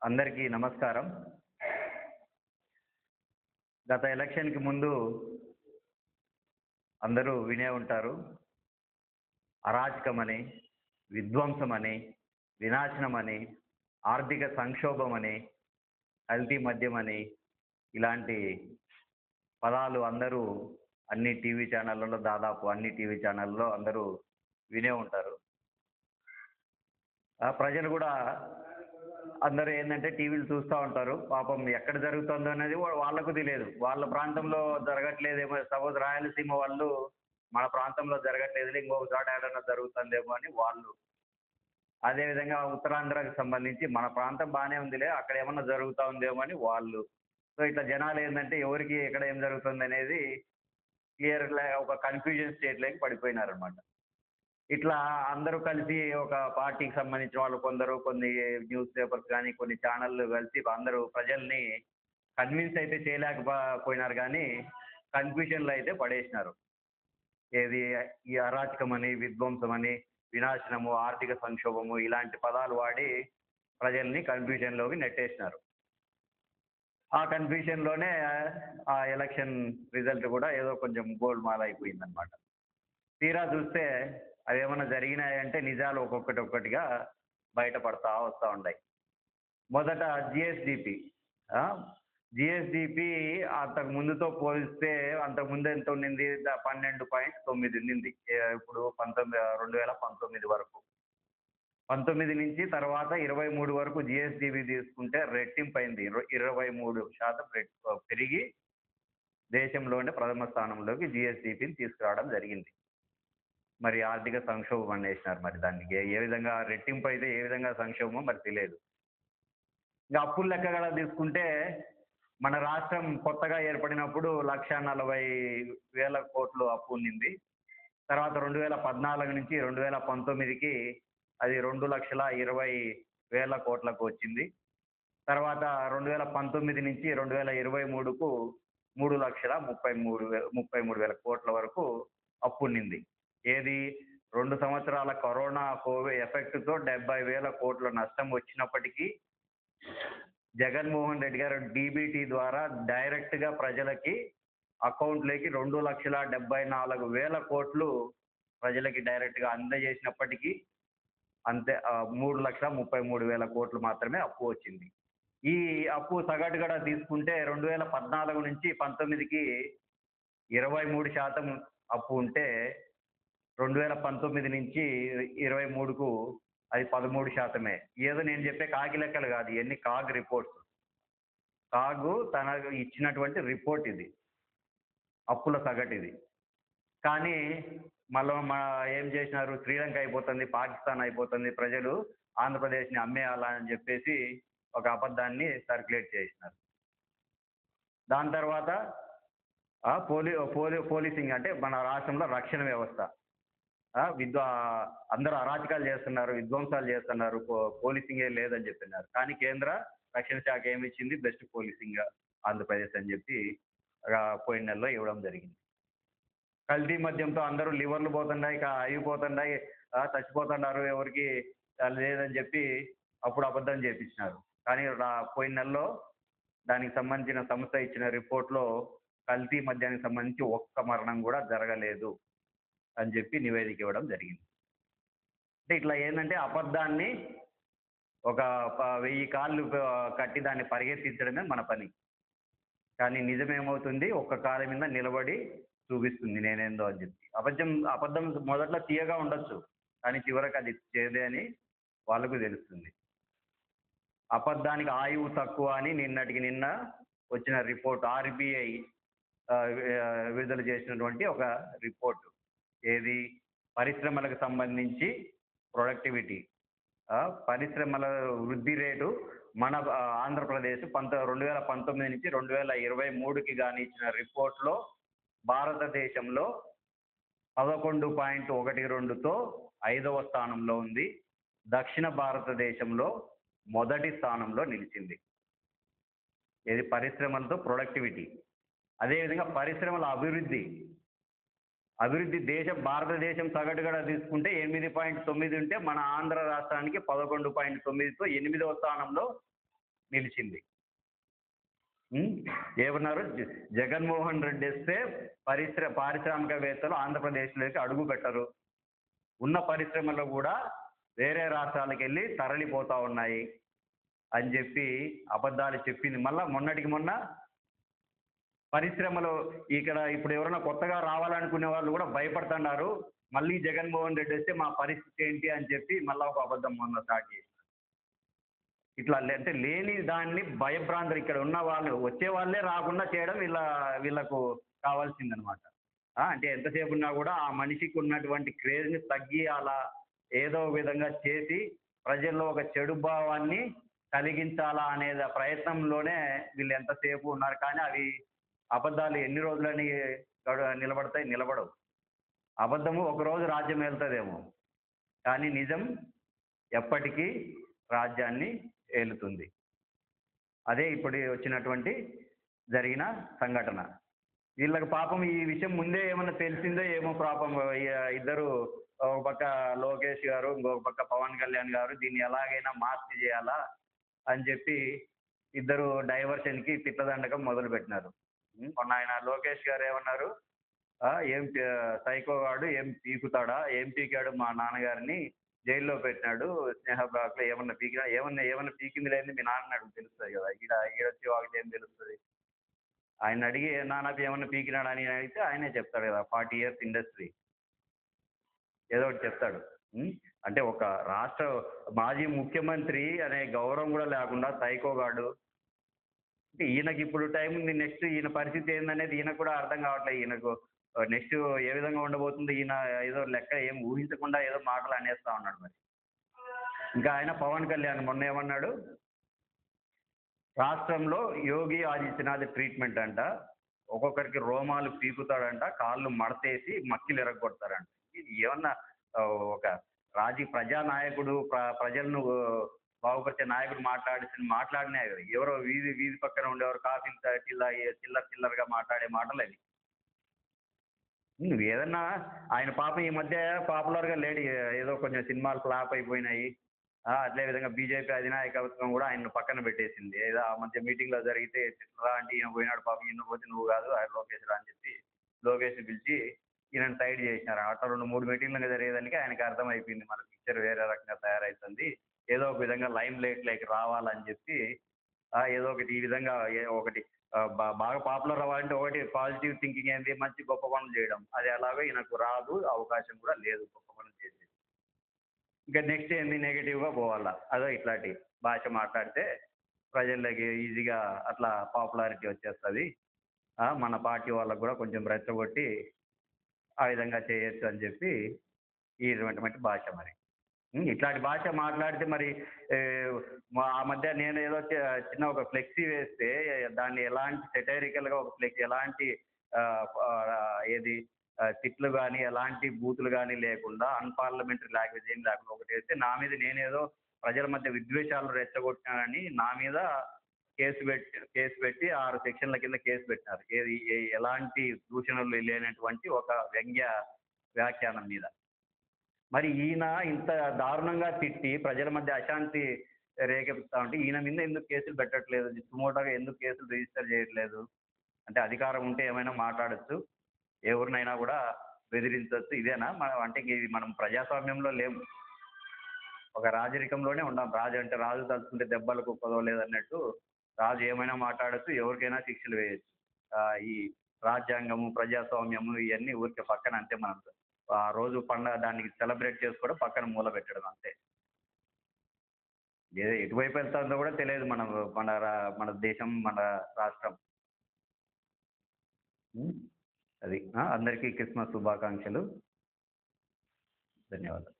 అందరికీ నమస్కారం. గత ఎలక్షన్‌కి ముందు అందరూ వినే ఉంటారు. అరాచకమని, విధ్వంసమని, వినాశనమని, ఆర్థిక సంక్షోభమని, కల్తీ మద్యమని ఇలాంటి పదాలు అందరూ అన్ని టీవీ ఛానళ్ళలో దాదాపు అన్ని టీవీ ఛానల్‌లో అందరూ వినే ఉంటారు. ప్రజలు గూడా అందరూ ఏందంటే టీవీలు చూస్తా ఉంటారు. పాపం ఎక్కడ జరుగుతుందో అనేది వాళ్ళకు తెలియదు. వాళ్ళ ప్రాంతంలో జరగట్లేదేమో, సపోజ్ రాయలసీమ వాళ్ళు మన ప్రాంతంలో జరగట్లేదులే ఇంకొక చోట ఏడన్నా జరుగుతుందేమో అని వాళ్ళు. అదేవిధంగా ఉత్తరాంధ్రకి సంబంధించి మన ప్రాంతం బానే ఉందిలే అక్కడ ఏమన్నా జరుగుతా ఉందేమో అని వాళ్ళు. సో, ఇట్లా జనాలు ఏందంటే ఎవరికి ఎక్కడ ఏం జరుగుతుందనేది ఒక కన్‌ఫ్యూజన్ స్టేట్‌లోకి పడిపోయినారనమాట. ఇట్లా అందరూ కలిసి ఒక పార్టీకి సంబంధించిన వాళ్ళు కొందరు కొన్ని న్యూస్ పేపర్స్ గానీ, కొన్ని ఛానల్‌లు కలిసి అందరూ ప్రజల్ని కన్విన్స్ అయితే పోయినారు గానీ, కన్‌ఫ్యూజన్‌లో అయితే పడేసినారు. ఏది ఈ అరాచకమని, విధ్వంసమని, వినాశనము, ఆర్థిక సంక్షోభము ఇలాంటి పదాలు వాడి ప్రజల్ని కన్‌ఫ్యూజన్‌లోకి నెట్టేసినారు. ఆ కన్‌ఫ్యూజన్‌లోనే ఆ ఎలక్షన్ రిజల్ట్ కూడా ఏదో కొంచెం గోల్‌మాల్ అయిపోయిందనమాట. తీరా చూస్తే అవేమన్నా జరిగినాయంటే నిజాలు ఒక్కొక్కటిగా బయటపడతా వస్తా ఉండాయి. మొదట జీఎస్‌డీపీ. ఆ! జీఎస్‌డీపీ అంతకు ముందుతో పోలిస్తే అంతకు ముందు ఎంత ఉండింది? 12.9 ఉండింది. ఇప్పుడు 2019 వరకు. 19 నుంచి తర్వాత 23 వరకు జీఎస్‌డీపీ తీసుకుంటే రెట్టింపయింది. 23% పెరిగి దేశంలోనే ప్రథమ స్థానంలోకి జీఎస్‌డీపీని తీసుకురావడం జరిగింది. మరి ఆర్థిక సంక్షోభం అనేసినారు మరి దానికి. ఏ విధంగా రెట్టింపు అయితే ఏ విధంగా సంక్షోభమో మరి తెలియదు. ఇంక అప్పుల లెక్క గూడా తీసుకుంటే మన రాష్ట్రం కొత్తగా ఏర్పడినప్పుడు 1,40,000 అప్పు ఉండింది. తర్వాత 2014 నుంచి 2019కి అది 2,20,000 వచ్చింది. తర్వాత 2019 నుంచి 2023కు 3,33,000 వరకు అప్పుండింది. ఏది 2 సంవత్సరాల కరోనా ఎఫెక్ట్‌తో 70,000 నష్టం వచ్చినప్పటికీ జగన్మోహన్ రెడ్డి గారు డీబీటీ ద్వారా డైరెక్ట్‌గా ప్రజలకి అకౌంట్‌లోకి 2,74,000 ప్రజలకి డైరెక్ట్‌గా అందజేసినప్పటికీ అంతే 3,33,000 మాత్రమే అప్పు వచ్చింది. ఈ అప్పు సగటు గూడా తీసుకుంటే 2014 నుంచి 19కి 23% అప్పు ఉంటే 2019 నుంచి 23కు అది 13%. ఏదో నేను చెప్పే కాకి లెక్కలు గాదు. ఇయన్నీ కాగ్ రిపోర్ట్స్. కాగు తనకు ఇచ్చినటువంటి రిపోర్ట్ ఇది. అప్పుల సగటిది. కానీ ఏం చేసినారు? శ్రీలంక అయిపోతుంది, పాకిస్తాన్ అయిపోతుంది. ప్రజలు ఆంధ్రప్రదేశ్‌ని అమ్మేయాలా అని జెప్పేసి ఒక అబద్ధాన్ని సర్క్యులేట్ చేసినారు. దాని తర్వాత పోలీసింగ్ అంటే మన రాష్ట్రంలో రక్షణ వ్యవస్థ. అందరూ అరాచకాలు చేస్తున్నారు, విధ్వంసాలు చేస్తున్నారు. పోలీసింగే లేదని చెప్పినారు. కానీ కేంద్ర రక్షణ శాఖ ఏమిచ్చింది? బెస్ట్ పోలీసింగ్ ఆంధ్రప్రదేశ్ అని చెప్పి పోయిన నెలలో ఇవ్వడం జరిగింది. కల్తీ మద్యంతో అందరూ లివర్లు పోతున్నాయి, అవి పోతున్నాయి, చచ్చిపోతున్నారు, ఎవరికి లేదని చెప్పి అప్పుడు అబద్ధం చేపించినారు. కానీ పోయిన నెలలో దానికి సంబంధించిన సంస్థ ఇచ్చిన రిపోర్ట్‌లో కల్తీ మద్యానికి సంబంధించి ఒక్క మరణం కూడా జరగలేదు అని చెప్పి నివేదిక ఇవ్వడం జరిగింది. అంటే ఇట్లా ఏందంటే అబద్ధాన్ని ఒక 1000 కాళ్ళు కట్టి దాన్ని పరిగెత్తించడమే మన పని. కానీ నిజమేమవుతుంది? ఒక్క కాలు మీద నిలబడి చూపిస్తుంది నేనేందో అని చెప్పి. అబద్ధం మొదట్లో తియ్యగా ఉండొచ్చు. కానీ చివరికి అది చేదే అని వాళ్ళకు తెలుస్తుంది. అబద్ధానికి ఆయువు తక్కువ అని నిన్నటికి నిన్న వచ్చిన రిపోర్ట్ ఆర్‌బీఐ విడుదల చేసినటువంటి ఒక రిపోర్ట్. ఏది? పరిశ్రమలకు సంబంధించి ప్రొడక్టివిటీ. పరిశ్రమల వృద్ధి రేటు మన ఆంధ్రప్రదేశ్ 2019 నుంచి 2023కి గాని ఇచ్చిన రిపోర్ట్‌లో భారతదేశంలో 11.12తో 5వ స్థానంలో ఉంది. దక్షిణ భారతదేశంలో మొదటి స్థానంలో నిలిచింది. ఏది? పరిశ్రమలతో ప్రొడక్టివిటీ. అదేవిధంగా పరిశ్రమల అభివృద్ధి. భారతదేశం సగటు కూడా తీసుకుంటే 8.9 ఉంటే మన ఆంధ్ర రాష్ట్రానికి 11.9తో 8వ స్థానంలో నిలిచింది. ఏమన్నారు? జగన్మోహన్ రెడ్డి వస్తే పారిశ్రామికవేత్తలు ఆంధ్రప్రదేశ్‌లోకి అడుగు పెట్టరు. ఉన్న పరిశ్రమలు గూడా వేరే రాష్ట్రాలకెళ్ళి తరలిపోతా ఉన్నాయి అని జెప్పి అబద్ధాలు చెప్పింది. మళ్ళా మొన్నటికి మొన్న పరిశ్రమలు ఇక్కడ ఇప్పుడు ఎవరైనా కొత్తగా రావాలనుకునే వాళ్ళు గూడా భయపడుతున్నారు. మళ్ళీ జగన్మోహన్ రెడ్డి వస్తే మా పరిస్థితి ఏంటి అని చెప్పి మళ్ళా ఒక అబద్ధం మొన్న స్టార్ట్ చేశారు. ఇట్లా అంటే లేని దాన్ని భయభ్రాంతులు ఇక్కడ ఉన్న వాళ్ళు వచ్చే వాళ్ళే రాకుండా చేయడం వీళ్ళకు కావాల్సిందనమాట. అంటే ఎంతసేపు ఉన్నా కూడా ఆ మనిషికి ఉన్నటువంటి క్రేజ్‌ని తగ్గియాలా, ఏదో ఒక విధంగా చేసి ప్రజల్లో ఒక చెడు భావాన్ని కలిగించాలా అనే ప్రయత్నంలోనే వీళ్ళు ఎంతసేపు ఉన్నారు. కానీ అవి అబద్ధాలు ఎన్ని రోజులని నిలబడతాయి? నిలబడవు. అబద్ధము ఒకరోజు రాజ్యం ఏలుతదేమో. కానీ నిజం ఎప్పటికీ రాజ్యాన్ని ఏలుతుంది. అదే ఇప్పుడు వచ్చినటువంటి జరిగిన సంఘటన. వీళ్ళకి పాపం ఈ విషయం ముందే ఏమన్నా తెలిసిందో ఏమో పాపం ఇద్దరు ఒక పక్క లోకేష్ గారు, ఇంకొక పక్క పవన్ కళ్యాణ్ గారు దీన్ని ఎలాగైనా మార్పు చేయాలా అని చెప్పి ఇద్దరు డైవర్షన్‌కి తిట్లదండకం మొదలుపెట్టినారు. మొన్న ఆయన లోకేష్ గారు ఏమన్నారు? ఏం సైకో గాడు ఏం పీకుతాడా? ఏం పీకాడు మా నాన్నగారిని జైల్లో పెట్టినాడు. స్నేహ బ్లాక్‌లో ఏమన్నా పీకినా ఏమన్నా పీకింది లేనిది మీ నాన్నని అడుగు తెలుస్తది గదా! ఈడొచ్చి వాడికేం తెలుస్తది? ఆయన్ని అడిగి నాన్న ఏమన్నా పీకినాడా అని అడిగితే ఆయనే చెప్తాడు గదా! 40 ఇయర్స్ ఇండస్ట్రీ. ఏదో ఒకటి చెప్తాడు. హ్మ్. అంటే ఒక రాష్ట్ర మాజీ ముఖ్యమంత్రి అనే గౌరవం గూడా లేకుండా సైకో గాడు. అంటే ఈయనకిప్పుడు టైం ఉంది. నెక్స్ట్ ఈయన పరిస్థితి ఏందనేది ఈయనకు కూడా అర్థం కావట్లేదు. ఈయనకు నెక్స్ట్ ఏ విధంగా ఉండబోతుంది? ఈయన ఏదో లెక్క ఏం ఊహించకుండా ఏదో మాటలు అనేస్తా ఉన్నాడు మరి. ఇంకా ఆయన పవన్ కళ్యాణ్ మొన్న ఏమన్నాడు? రాష్ట్రంలో యోగి ఆదిత్యనాథ్ ట్రీట్మెంట్ అంట. ఒక్కొక్కరికి రోమాలు పీకుతాడంట. కాళ్ళు మడతేసి మక్కిలు ఇరగ్గొడతారంట. ఇది ఏమన్నా ఒక ప్రజా నాయకుడు ప్రజలను బాగుపరిచే నాయకుడు మాట్లాడిన ఎవరో వీధి పక్కన ఉండేవారు కాఫీలు తాగి చిల్లరగా మాట్లాడే మాటలవి. నువ్వేదన్నా ఆయన పాపం ఈ మధ్య పాపులర్‌గా లేడు. ఏదో కొంచెం సినిమాలు ఫ్లాప్ అయిపోయినాయి. అదే విధంగా బీజేపీ అధినాయకత్వం గూడా ఆయన్ని పక్కన పెట్టేసింది. ఏదో ఆ మధ్య మీటింగ్‌లో జరిగితే రా అంటే ఈయన పోయినాడు పాపం. ఈయన పోతే నువ్వు గాదు లోకేష్ రా అని చెప్పి లోకేష్‌ని పిలిచి ఈయనని సైడ్ చేసినారు. అట్లా 2, 3 మీటింగ్‌లు జరిగేదానికి ఆయనకి అర్థమైపోయింది. మన పిక్చర్ వేరే రకంగా తయారైతుంది. ఏదో ఒక విధంగా లైమ్ లైట్‌లోకి రావాలని చెప్పి ఏదో ఒకటి ఈ విధంగా ఒకటి బాగా పాపులర్ అవ్వాలంటే ఒకటి పాజిటివ్ థింకింగ్ ఏంది? మంచి గొప్ప పనులు చేయడం. అది ఎలాగో ఈయనకు రాదు. అవకాశం కూడా లేదు గొప్ప పనులు చేసేది. ఇంకా నెక్స్ట్ ఏంది నెగెటివ్‌గా పోవాలా. అదో ఇట్లాంటి భాష మాట్లాడితే ప్రజల్లోకి ఈజీగా అట్లా పాపులారిటీ వచ్చేస్తది. మన పార్టీ వాళ్ళకి కూడా కొంచెం రెచ్చగొట్టి ఆ విధంగా చేయొచ్చు అని చెప్పి ఇటువంటి భాష మరి. ఇట్లాంటి భాష మాట్లాడితే మరి ఆ మధ్య నేనేదో చిన్న ఒక ఫ్లెక్సీ వేస్తే దాన్ని ఎలాంటి సెటైరికల్‌గా ఒక ఫ్లెక్సీ ఎలాంటి ఏది తిట్లు గాని, ఎలాంటి బూతులు గాని లేకుండా అన్‌పార్లమెంటరీ లాంగ్వేజ్ ఏం లేకుండా ఒకటేస్తే నా మీద నేనేదో ప్రజల మధ్య విద్వేషాలు రెచ్చగొట్టినానని నా మీద కేసు పెట్టి 6 సెక్షన్‌ల కింద కేసు పెట్టినారు. ఏది ఎలాంటి దూషణలు లేనటువంటి ఒక వ్యంగ్య వ్యాఖ్యానం మీద. మరి ఈయన ఇంత దారుణంగా తిట్టి ప్రజల మధ్య అశాంతి రేకెత్తుతా ఉంటే ఈయన మీద ఎందుకు కేసులు పెట్టట్లేదు? సుమోటోగా ఎందుకు కేసులు రిజిస్టర్ చేయట్లేదు? అంటే అధికారం ఉంటే ఏమైనా మాట్లాడొచ్చు. ఎవరినైనా కూడా బెదిరించొచ్చు. ఇదేనా మనం అంటే ఇది మనం ప్రజాస్వామ్యంలో లేము. ఒక రాజరికంలోనే ఉన్నాం. రాజు అంటే రాజు తలుచుకుంటే దెబ్బలకు కొదవలేదన్నట్టు రాజు ఏమైనా మాట్లాడొచ్చు. ఎవరికైనా శిక్షలు వేయొచ్చు. ఈ రాజ్యాంగము, ప్రజాస్వామ్యము ఇయన్నీ ఊరికే పక్కన అంతే మనం ఆ రోజు పండగ దానికి సెలబ్రేట్ చేసుకోవడం పక్కన మూల పెట్టడం అంతే. ఎటువైపు వెళ్తుందో కూడా తెలియదు మన దేశం, మన రాష్ట్రం. అది. అందరికీ క్రిస్మస్ శుభాకాంక్షలు. ధన్యవాదాలు.